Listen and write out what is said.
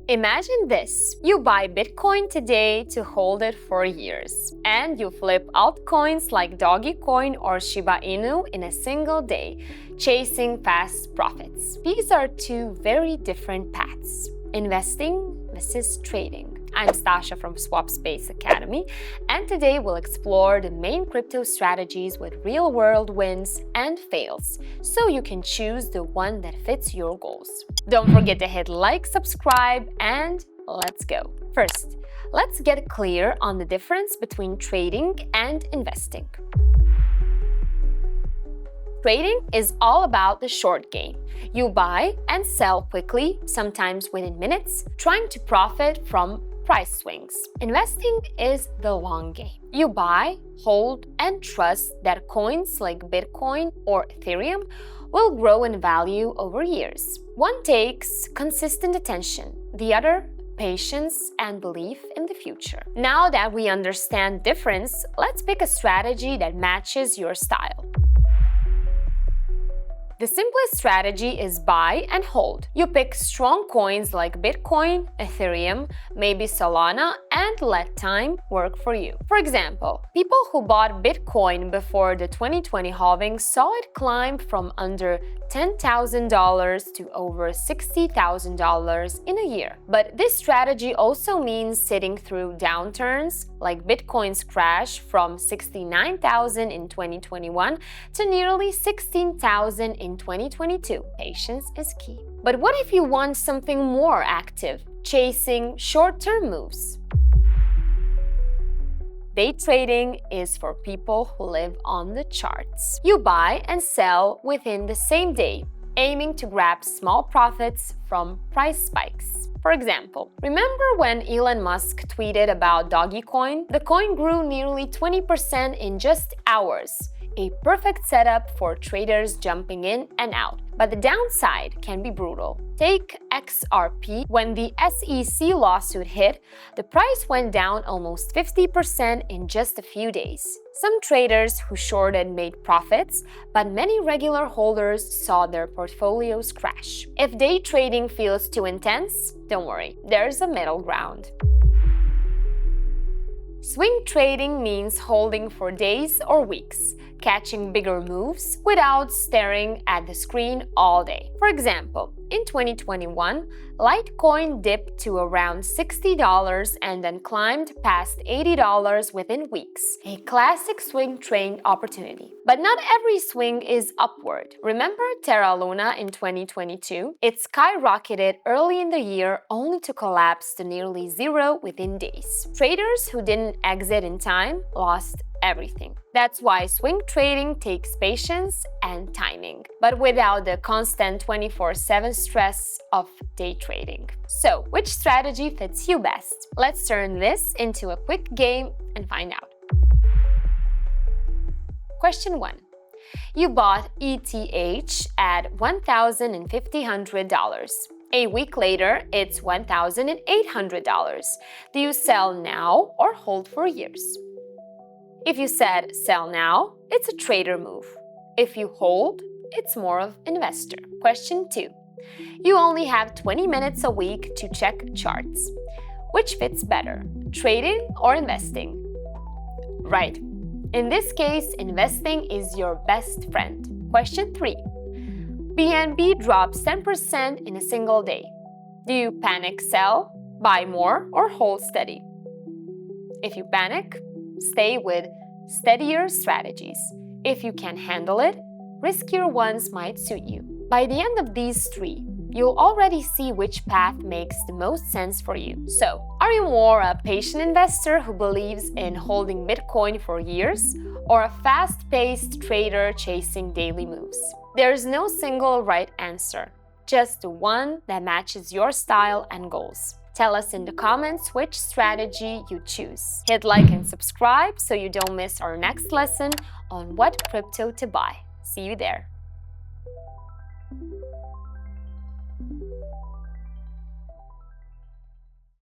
Imagine this. You buy Bitcoin today to hold it for years, and you flip altcoins like Dogecoin or Shiba Inu in a single day, chasing fast profits. These are two very different paths: investing versus trading. I'm Stasha from Swapspace Academy, and today we'll explore the main crypto strategies with real-world wins and fails, so you can choose the one that fits your goals. Don't forget to hit like, subscribe, and let's go. First, let's get clear on the difference between trading and investing. Trading is all about the short game. You buy and sell quickly, sometimes within minutes, trying to profit from price swings. Investing is the long game. You buy, hold, and trust that coins like Bitcoin or Ethereum will grow in value over years. One takes consistent attention, the other patience and belief in the future. Now that we understand the difference, let's pick a strategy that matches your style. The simplest strategy is buy and hold. You pick strong coins like Bitcoin, Ethereum, maybe Solana, and let time work for you. For example, people who bought Bitcoin before the 2020 halving saw it climb from under $10,000 to over $60,000 in a year. But this strategy also means sitting through downturns, like Bitcoin's crash from $69,000 in 2021 to nearly $16,000 in 2022. Patience is key. But what if you want something more active, chasing short-term moves? Day trading is for people who live on the charts. You buy and sell within the same day, aiming to grab small profits from price spikes. For example, remember when Elon Musk tweeted about Dogecoin? The coin grew nearly 20% in just hours. A perfect setup for traders jumping in and out. But the downside can be brutal. Take XRP. When the SEC lawsuit hit, the price went down almost 50% in just a few days. Some traders who shorted made profits, but many regular holders saw their portfolios crash. If day trading feels too intense, don't worry, there's a middle ground. Swing trading means holding for days or weeks, catching bigger moves without staring at the screen all day. For example, in 2021, Litecoin dipped to around $60 and then climbed past $80 within weeks. A classic swing trading opportunity. But not every swing is upward. Remember Terra Luna in 2022? It skyrocketed early in the year only to collapse to nearly zero within days. Traders who didn't exit in time lost everything. That's why swing trading takes patience and timing, but without the constant 24/7 stress of day trading. So, which strategy fits you best? Let's turn this into a quick game and find out. Question 1. You bought ETH at $1,500. A week later, it's $1,800. Do you sell now or hold for years? If you said sell now, it's a trader move. If you hold, it's more of investor. Question 2. You only have 20 minutes a week to check charts. Which fits better, trading or investing? Right. In this case, investing is your best friend. Question 3. BNB drops 10% in a single day. Do you panic sell, buy more, or hold steady? If you panic, stay with steadier strategies. If you can handle it, riskier ones might suit you. By the end of these 3, you'll already see which path makes the most sense for you. So, are you more a patient investor who believes in holding Bitcoin for years, or a fast-paced trader chasing daily moves? There's no single right answer, just one that matches your style and goals. Tell us in the comments which strategy you choose. Hit like and subscribe so you don't miss our next lesson on what crypto to buy. See you there.